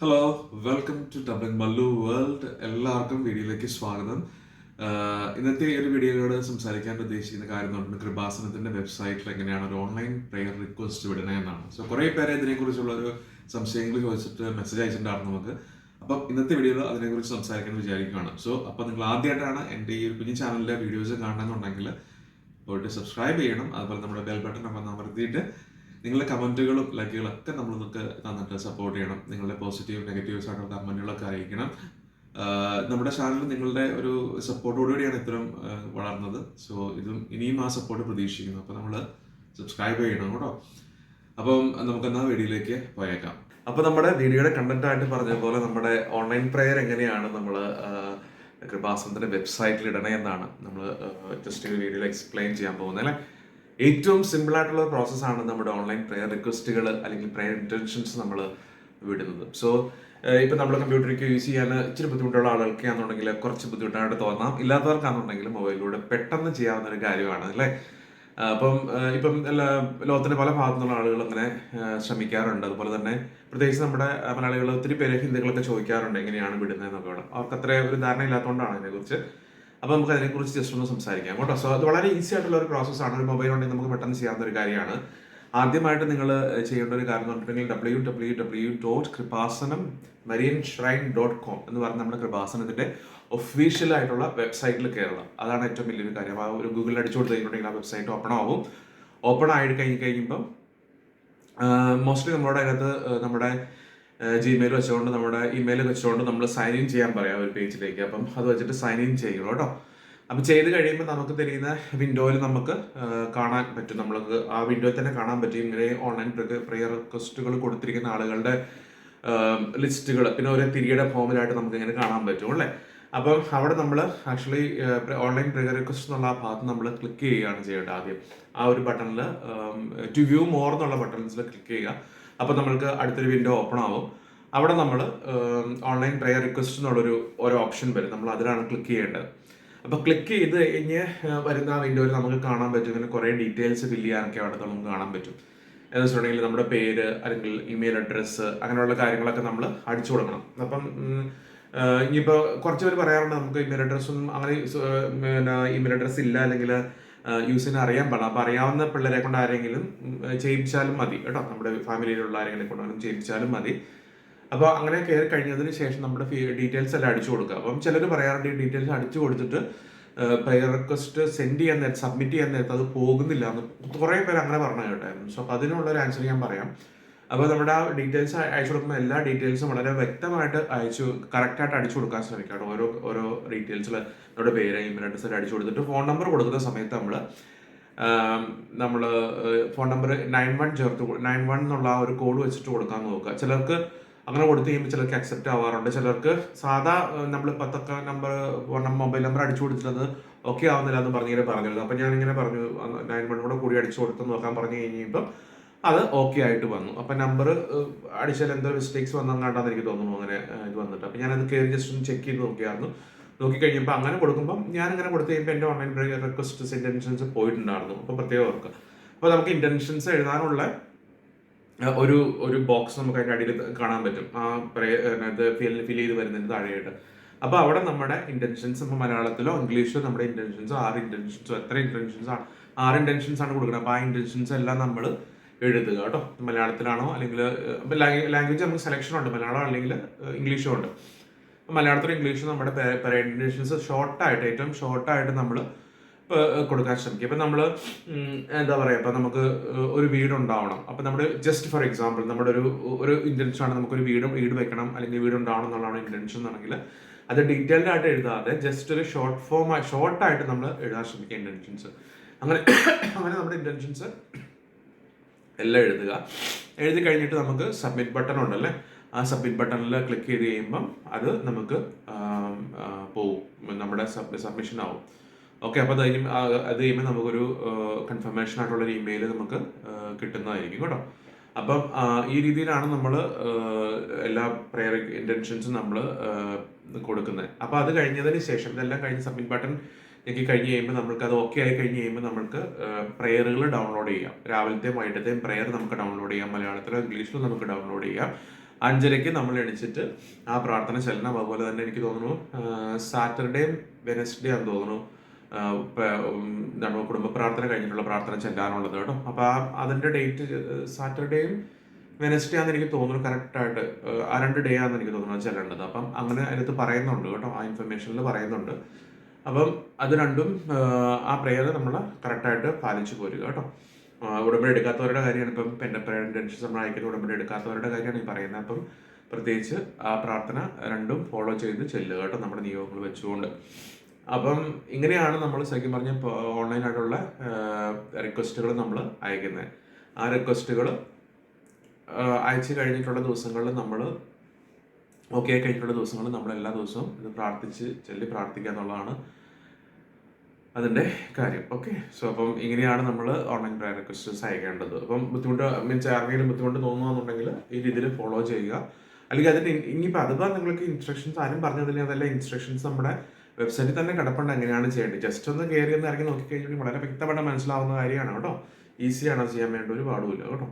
Hello, welcome to dabbling Mallu world. എല്ലാവർക്കും വീഡിയോയിലേക്ക് സ്വാഗതം. ഇന്നത്തെ ഈ ഒരു വീഡിയോയോട് സംസാരിക്കാൻ ഉദ്ദേശിക്കുന്ന കാര്യം എന്ന് പറഞ്ഞാൽ കൃപാസനത്തിന്റെ വെബ്സൈറ്റിൽ എങ്ങനെയാണ് ഒരു ഓൺലൈൻ പ്രെയർ റിക്വസ്റ്റ് വിടുന്നത് എന്നാണ്. സോ കുറേ പേരെ ഇതിനെക്കുറിച്ചുള്ള ഒരു സംശയങ്ങൾ ചോദിച്ചിട്ട് മെസ്സേജ് അയച്ചിട്ടുണ്ടായിരുന്നു നമുക്ക്. അപ്പം ഇന്നത്തെ വീഡിയോയിൽ അതിനെക്കുറിച്ച് സംസാരിക്കാൻ വിചാരിക്കുകയാണ്. സോ അപ്പം നിങ്ങൾ ആദ്യമായിട്ടാണ് എൻ്റെ ഈ ഒരു കുഞ്ഞു ചാനലിലെ വീഡിയോസ് കാണണമെന്നുണ്ടെങ്കിൽ പോയിട്ട് സബ്സ്ക്രൈബ് ചെയ്യണം. അതുപോലെ നമ്മുടെ ബെൽ ബട്ടൺ അമർത്തിയിട്ട് നിങ്ങളുടെ കമൻറ്റുകളും ലൈക്കുകളൊക്കെ നമ്മൾക്ക് തന്നിട്ട് സപ്പോർട്ട് ചെയ്യണം. നിങ്ങളുടെ പോസിറ്റീവ് നെഗറ്റീവ്സ് ആയിട്ടുള്ള കമൻറ്റുകളൊക്കെ അറിയിക്കണം. നമ്മുടെ ചാനൽ നിങ്ങളുടെ ഒരു സപ്പോർട്ടോടുകൂടിയാണ് ഇത്തരം വളർന്നത്. സോ ഇനിയും ആ സപ്പോർട്ട് പ്രതീക്ഷിക്കുന്നു. അപ്പോൾ നമ്മൾ സബ്സ്ക്രൈബ് ചെയ്യണം കേട്ടോ. അപ്പം നമുക്കെന്നാ വീഡിയോയിലേക്ക് പോയേക്കാം. അപ്പോൾ നമ്മുടെ വീഡിയോയുടെ കണ്ടന്റ് ആയിട്ട് പറഞ്ഞ പോലെ നമ്മുടെ ഓൺലൈൻ പ്രെയർ എങ്ങനെയാണ് നമ്മൾ കൃപാസനത്തിൻ്റെ വെബ്സൈറ്റിൽ ഇടണേ എന്നാണ് നമ്മൾ ജസ്റ്റ് ഒരു വീഡിയോയിൽ എക്സ്പ്ലെയിൻ ചെയ്യാൻ പോകുന്നത് അല്ലേ. ഏറ്റവും സിമ്പിൾ ആയിട്ടുള്ള പ്രോസസ്സാണ് നമ്മുടെ ഓൺലൈൻ പ്രെയർ റിക്വസ്റ്റുകൾ അല്ലെങ്കിൽ പ്രെയർ ഇൻറ്റൻഷൻസ് നമ്മൾ വിടുന്നത്. സോ ഇപ്പം നമ്മൾ കമ്പ്യൂട്ടറിലേക്ക് യൂസ് ചെയ്യാൻ ഇച്ചിരി ബുദ്ധിമുട്ടുള്ള ആളുകൾക്കാണെന്നുണ്ടെങ്കിൽ കുറച്ച് ബുദ്ധിമുട്ടായിട്ട് തോന്നാം. ഇല്ലാത്തവർക്കാണെന്നുണ്ടെങ്കിൽ മൊബൈലിലൂടെ പെട്ടെന്ന് ചെയ്യാവുന്ന ഒരു കാര്യമാണ് അല്ലേ. അപ്പം ഇപ്പം ലോകത്തിൻ്റെ പല ഭാഗത്തു നിന്നുള്ള ആളുകൾ അങ്ങനെ ശ്രമിക്കാറുണ്ട്. അതുപോലെ തന്നെ പ്രത്യേകിച്ച് നമ്മുടെ മലയാളികൾ ഒത്തിരി പേര് ഹിന്ദികളൊക്കെ ചോദിക്കാറുണ്ട് എങ്ങനെയാണ് വിടുന്നതെന്നൊക്കെ. അവർക്ക് അത്ര ഒരു ധാരണ ഇല്ലാത്തതുകൊണ്ടാണ് അതിനെക്കുറിച്ച്. അപ്പോൾ നമുക്ക് അതിനെക്കുറിച്ച് ജസ്റ്റ് ഒന്ന് സംസാരിക്കാം കേട്ടോ. സോ അത് വളരെ ഈസി ആയിട്ടുള്ള ഒരു പ്രോസസ്സാണ്. ഒരു മൊബൈൽ ഉണ്ടെങ്കിൽ നമുക്ക് പെട്ടെന്ന് ചെയ്യാവുന്ന ഒരു കാര്യമാണ്. ആദ്യമായിട്ട് നിങ്ങൾ ചെയ്യേണ്ട ഒരു കാര്യം എന്ന് പറഞ്ഞിട്ടുണ്ടെങ്കിൽ www.kripasanam.marianshrine.com എന്ന് പറഞ്ഞ നമ്മുടെ കൃപാസനത്തിൻ്റെ ഒഫീഷ്യൽ ആയിട്ടുള്ള വെബ്സൈറ്റിൽ കയറണം. അതാണ് ഏറ്റവും വലിയൊരു കാര്യം. ആ ഒരു ഗൂഗിളിൽ അടിച്ചു കൊടുത്ത് കഴിഞ്ഞിട്ടുണ്ടെങ്കിൽ ആ വെബ്സൈറ്റ് ഓപ്പൺ ആയിട്ട് കഴിയുമ്പം മോസ്റ്റ്ലി നമ്മളോട് അതിനകത്ത് നമ്മുടെ ജിമെയിൽ വെച്ചുകൊണ്ട് നമ്മുടെ ഇമെയിൽ വെച്ചുകൊണ്ട് നമ്മൾ സൈൻ ഇൻ ചെയ്യാൻ പറയാം ഒരു പേജിലേക്ക്. അപ്പം അത് വെച്ചിട്ട് സൈൻ ഇൻ ചെയ്യണം കേട്ടോ. അപ്പം ചെയ്ത് കഴിയുമ്പോൾ നമുക്ക് തരുന്ന വിൻഡോയിൽ നമുക്ക് കാണാൻ പറ്റും. നമ്മൾക്ക് ആ വിൻഡോയിൽ തന്നെ കാണാൻ പറ്റും ഇങ്ങനെ ഓൺലൈൻ പ്രെയർ റിക്വസ്റ്റുകൾ കൊടുത്തിരിക്കുന്ന ആളുകളുടെ ലിസ്റ്റുകൾ. പിന്നെ ഒരു തിരിയുടെ ഫോമിലായിട്ട് നമുക്ക് ഇങ്ങനെ കാണാൻ പറ്റും അല്ലേ. അപ്പം അവിടെ നമ്മൾ ആക്ച്വലി ഓൺലൈൻ പ്രെയർ റിക്വസ്റ്റ് എന്നുള്ള ആ ഭാഗത്ത് നമ്മൾ ക്ലിക്ക് ചെയ്യുകയാണ് ചെയ്യേണ്ടത്. ആദ്യം ആ ഒരു ബട്ടണിൽ ടു വ്യൂ മോർ എന്നുള്ള ബട്ടൺസിൽ ക്ലിക്ക് ചെയ്യുക. അപ്പോൾ നമ്മൾക്ക് അടുത്തൊരു വിൻഡോ ഓപ്പൺ ആവും. അവിടെ നമ്മൾ ഓൺലൈൻ പ്രെയർ റിക്വസ്റ്റ് എന്നുള്ളൊരു ഓപ്ഷൻ വരും. നമ്മൾ അതിലാണ് ക്ലിക്ക് ചെയ്യേണ്ടത്. അപ്പോൾ ക്ലിക്ക് ചെയ്ത് കഴിഞ്ഞ് വരുന്ന ആ വിൻഡോയിൽ നമുക്ക് കാണാൻ പറ്റും ഇങ്ങനെ കുറേ ഡീറ്റെയിൽസ് ഫില്ല് ചെയ്യാനൊക്കെ അവിടെ നമുക്ക് കാണാൻ പറ്റും. എന്ന് വെച്ചിട്ടുണ്ടെങ്കിൽ നമ്മുടെ പേര് അല്ലെങ്കിൽ ഇമെയിൽ അഡ്രസ്സ് അങ്ങനെയുള്ള കാര്യങ്ങളൊക്കെ നമ്മൾ അടിച്ചു കൊടുക്കണം. അപ്പം ഇനിയിപ്പോൾ കുറച്ച് പേര് പറയാറുണ്ട് നമുക്ക് ഇമെയിൽ അഡ്രസ്സും അങ്ങനെ പിന്നെ ഇമെയിൽ അഡ്രസ്സ് ഇല്ല അല്ലെങ്കിൽ യൂസിന് അറിയാൻ പാടില്ല. അപ്പോൾ അറിയാവുന്ന പിള്ളേരെ കൊണ്ട് ആരെങ്കിലും ചെയ്യിച്ചാലും മതി കേട്ടോ. നമ്മുടെ ഫാമിലിയിലുള്ള ആരെങ്കിലും കൊണ്ടാലും ചെയ്യിച്ചാലും മതി. അപ്പോൾ അങ്ങനെ കയറി കഴിഞ്ഞതിന് ശേഷം നമ്മുടെ ഡീറ്റെയിൽസ് എല്ലാം അടിച്ചു കൊടുക്കുക. അപ്പം ചിലർ പറയാറുണ്ട് ഈ ഡീറ്റെയിൽസ് അടിച്ചു കൊടുത്തിട്ട് പ്രെയർ റിക്വസ്റ്റ് സെൻഡ് ചെയ്യാൻ നേരത്ത് സബ്മിറ്റ് ചെയ്യാൻ നേരത്ത് അത് പോകുന്നില്ല എന്ന് കുറേ പേര് അങ്ങനെ പറഞ്ഞു കേട്ടായിരുന്നു. സോ അപ്പോൾ അതിനുള്ളൊരു ആൻസർ ഞാൻ പറയാം. അപ്പോൾ നമ്മുടെ ആ ഡീറ്റെയിൽസ് അയച്ചു കൊടുക്കുമ്പോൾ എല്ലാ ഡീറ്റെയിൽസും വളരെ വ്യക്തമായിട്ട് കറക്റ്റായിട്ട് അടിച്ചു കൊടുക്കാൻ ശ്രമിക്കാം. ഓരോ ഡീറ്റെയിൽസിൽ നമ്മുടെ പേര് ഇമെയിൽ അഡ്രസ്സ് അടിച്ചു കൊടുത്തിട്ട് ഫോൺ നമ്പർ കൊടുക്കുന്ന സമയത്ത് നമ്മൾ ഫോൺ നമ്പർ 91 എന്നുള്ള ആ ഒരു കോഡ് വെച്ചിട്ട് കൊടുക്കാൻ നോക്കുക. ചിലർക്ക് അങ്ങനെ കൊടുത്തു കഴിയുമ്പോൾ ചിലർക്ക് അക്സെപ്റ്റ് ആവാറുണ്ട്. ചിലർക്ക് സാധാ നമ്മൾ 10 മൊബൈൽ നമ്പർ അടിച്ചു കൊടുത്തിട്ട് ഓക്കെ ആവുന്നില്ല എന്ന് പറഞ്ഞിരുന്നു. അപ്പം ഞാനിങ്ങനെ പറഞ്ഞു 91 കൂടെ കൂടി അടിച്ചു കൊടുത്ത് നോക്കാൻ പറഞ്ഞു കഴിഞ്ഞപ്പം അത് ഓക്കെ ആയിട്ട് വന്നു. അപ്പം നമ്പർ അടിച്ചാൽ എന്തോ മിസ്റ്റേക്സ് വന്നെങ്ങാണ്ടാന്ന് എനിക്ക് തോന്നുന്നു അങ്ങനെ ഇത് വന്നിട്ട്. അപ്പം ഞാനത് കയറി ജസ്റ്റ് ഒന്ന് ചെക്ക് ചെയ്ത് നോക്കിക്കഴിഞ്ഞപ്പോൾ അങ്ങനെ കൊടുക്കുമ്പം ഞാനിങ്ങനെ കൊടുത്തു കഴിയുമ്പോൾ എൻ്റെ ഓൺലൈൻ റിക്വസ്റ്റ് ഇൻറ്റൻഷൻസ് പോയിട്ടുണ്ടായിരുന്നു. അപ്പോൾ പ്രത്യേകം ഓർക്കുക. അപ്പോൾ നമുക്ക് ഇൻറ്റൻഷൻസ് എഴുതാനുള്ള ഒരു ബോക്സ് നമുക്ക് അതിൻ്റെ അടിയിൽ കാണാൻ പറ്റും. ആ ഇത് ഫിൽ ചെയ്ത് വരുന്നതിന് താഴെയായിട്ട്. അപ്പോൾ അവിടെ നമ്മുടെ ഇൻറ്റൻഷൻസ് ഇപ്പോൾ മലയാളത്തിലോ ഇംഗ്ലീഷിലോ നമ്മുടെ ഇൻറ്റൻഷൻസോ 6 ഇൻറ്റൻഷൻസോ എത്ര ഇൻറ്റൻഷൻസാണ് 6 ഇൻറ്റൻഷൻസാണ് കൊടുക്കുന്നത്. അപ്പോൾ ആ ഇൻറ്റൻഷൻസ് എല്ലാം നമ്മൾ എഴുതുക കേട്ടോ. മലയാളത്തിലാണോ അല്ലെങ്കിൽ ലാംഗ്വേജ് നമുക്ക് സെലക്ഷൻ ഉണ്ട്, മലയാളം അല്ലെങ്കിൽ ഇംഗ്ലീഷും ഉണ്ട്. മലയാളത്തിലും ഇംഗ്ലീഷും നമ്മുടെ ഇൻറ്റൻഷൻസ് ഏറ്റവും ഷോർട്ടായിട്ട് നമ്മൾ കൊടുക്കാൻ ശ്രമിക്കുക. ഇപ്പം നമ്മൾ എന്താ പറയുക, ഇപ്പം നമുക്ക് ഒരു വീടുണ്ടാവണം. അപ്പം നമ്മുടെ ജസ്റ്റ് ഫോർ എക്സാമ്പിൾ നമ്മുടെ ഒരു ഇൻറ്റൻഷനാണ് നമുക്കൊരു വീട് വെക്കണം അല്ലെങ്കിൽ വീടുണ്ടാവണം എന്നുള്ളതാണ് ഇൻറ്റൻഷൻ എന്നുണ്ടെങ്കിൽ അത് ഡീറ്റെയിൽഡ് ആയിട്ട് എഴുതാതെ ജസ്റ്റ് ഒരു ഷോർട്ടായിട്ട് നമ്മൾ എഴുതാൻ ശ്രമിക്കുക ഇൻറ്റൻഷൻസ്. അങ്ങനെ നമ്മുടെ ഇൻറ്റൻഷൻസ് എല്ലാം എഴുതി കഴിഞ്ഞിട്ട് നമുക്ക് സബ്മിറ്റ് ബട്ടൺ ഉണ്ടല്ലേ, ആ സബ്മിറ്റ് ബട്ടണിൽ ക്ലിക്ക് ചെയ്ത് കഴിയുമ്പം അത് നമുക്ക് പോവും, നമ്മുടെ സബ്മിഷൻ ആവും. ഓക്കെ. അപ്പോൾ അത് കഴിയുമ്പോൾ നമുക്കൊരു കൺഫർമേഷൻ ആയിട്ടുള്ളൊരു ഇമെയിൽ നമുക്ക് കിട്ടുന്നതായിരിക്കും കേട്ടോ. അപ്പം ഈ രീതിയിലാണ് നമ്മൾ എല്ലാ പ്രെയർ ഇൻറ്റൻഷൻസും നമ്മൾ കൊടുക്കുന്നത്. അപ്പോൾ അത് കഴിഞ്ഞതിന് ശേഷം ഇതെല്ലാം കഴിഞ്ഞ് സബ്മിറ്റ് ബട്ടൺ ഞെക്കി കഴിഞ്ഞ് കഴിയുമ്പോൾ നമുക്ക് അത് ഓക്കെ ആയി കഴിഞ്ഞ് കഴിയുമ്പോൾ നമുക്ക് പ്രെയറുകൾ ഡൗൺലോഡ് ചെയ്യാം. രാവിലത്തെയും വൈകിട്ടത്തെയും പ്രെയർ നമുക്ക് ഡൗൺലോഡ് ചെയ്യാം. മലയാളത്തിലോ ഇംഗ്ലീഷിലോ നമുക്ക് ഡൗൺലോഡ് ചെയ്യാം. 5:30 നമ്മൾ എണീച്ചിട്ട് ആ പ്രാർത്ഥന ചെല്ലണം. അതുപോലെ തന്നെ എനിക്ക് തോന്നുന്നു സാറ്റർഡേയും വെനസ്ഡേ ആണെന്ന് തോന്നുന്നു നമ്മുടെ കുടുംബ പ്രാർത്ഥന കഴിഞ്ഞിട്ടുള്ള പ്രാർത്ഥന ചെല്ലാനുള്ളത് കേട്ടോ. അപ്പോൾ അതിൻ്റെ ഡേറ്റ് സാറ്റർഡേയും വെനസ്ഡേ ആണെന്ന് എനിക്ക് തോന്നുന്നു കറക്റ്റായിട്ട്. ആ 2 ഡേ ആണെന്ന് എനിക്ക് തോന്നുന്നു ചെല്ലേണ്ടത്. അപ്പം അങ്ങനെ അതിനകത്ത് പറയുന്നുണ്ട് കേട്ടോ, ആ ഇൻഫർമേഷനിൽ പറയുന്നുണ്ട്. അപ്പം അത് രണ്ടും ആ പ്രെയർ നമ്മൾ കറക്റ്റായിട്ട് പാലിച്ചു പോരുക കേട്ടോ. ഉടമ്പടി എടുക്കാത്തവരുടെ കാര്യമാണ് ഇപ്പം പെൻഡൻഷൻസ് നമ്മൾ അയക്കുന്ന ഉടമ്പടി എടുക്കാത്തവരുടെ കാര്യമാണ് ഈ പറയുന്നത്. അപ്പം പ്രത്യേകിച്ച് ആ പ്രാർത്ഥന രണ്ടും ഫോളോ ചെയ്ത് ചെല്ലുക കേട്ടോ, നമ്മുടെ നിയോഗങ്ങൾ വെച്ചുകൊണ്ട്. അപ്പം ഇങ്ങനെയാണ് നമ്മൾ ശരിക്കും പറഞ്ഞ ഓൺലൈനായിട്ടുള്ള റിക്വസ്റ്റുകൾ നമ്മൾ അയക്കുന്നത്. ആ റിക്വസ്റ്റുകൾ അയച്ചു കഴിഞ്ഞിട്ടുള്ള ദിവസങ്ങളിൽ നമ്മൾ ഓക്കെ കഴിഞ്ഞിട്ടുള്ള ദിവസങ്ങളിൽ നമ്മൾ എല്ലാ ദിവസവും ഇത് ചെല്ലി പ്രാർത്ഥിക്കുക എന്നുള്ളതാണ് അതിൻ്റെ കാര്യം. ഓക്കെ, സോ അപ്പം ഇങ്ങനെയാണ് നമ്മൾ ഓൺലൈൻ പ്രയർ റിക്വസ്റ്റ്സ് അയക്കേണ്ടത്. അപ്പം ബുദ്ധിമുട്ട് മീൻസ് ആർക്കെങ്കിലും ബുദ്ധിമുട്ട് തോന്നുകയാണെന്നുണ്ടെങ്കിൽ ഈ രീതിയിൽ ഫോളോ ചെയ്യുക. അല്ലെങ്കിൽ അതിൻ്റെ ഇനിയിപ്പോൾ അതിപ്പോൾ നിങ്ങൾക്ക് ഇൻസ്ട്രക്ഷൻസ് ആരും പറഞ്ഞതില്ല, അതെല്ലാം ഇൻസ്ട്രക്ഷൻസ് നമ്മുടെ വെബ്സൈറ്റിൽ തന്നെ കിടപ്പുണ്ട് എങ്ങനെയാണ് ചെയ്യേണ്ടത്. ജസ്റ്റ് ഒന്ന് കയറി ഒന്ന് ഇറങ്ങി നോക്കിക്കഴിഞ്ഞാൽ വളരെ വ്യക്തമായിട്ട് മനസ്സിലാവുന്ന കാര്യമാണ് കേട്ടോ. ഈസിയാണ് അത് ചെയ്യാൻ വേണ്ട, ഒരു പാടുമില്ല കേട്ടോ.